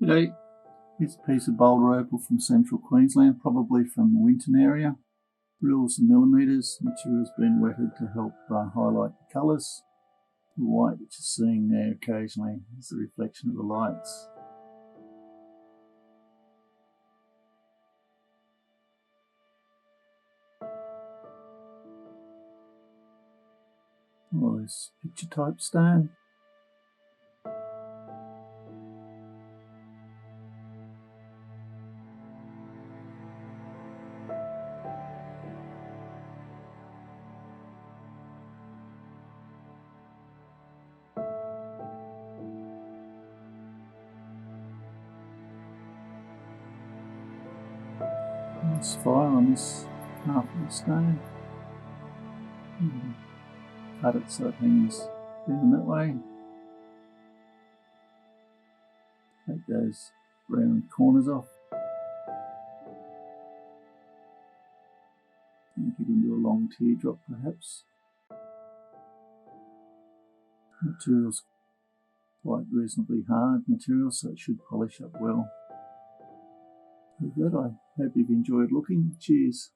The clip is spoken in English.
G'day, here's a piece of Boulder Opal from central Queensland, probably from the Winton area. Reels and millimetres, material's been wetted to help highlight the colours. The white which is seen there occasionally is the reflection of the lights. Oh, this picture type stone. Nice fire on this half of the stone. Cut it so it hangs down that way. Take those round corners off. Make it into a long teardrop perhaps. Material's quite reasonably hard material, so it should polish up well. With that, I hope you've enjoyed looking. Cheers.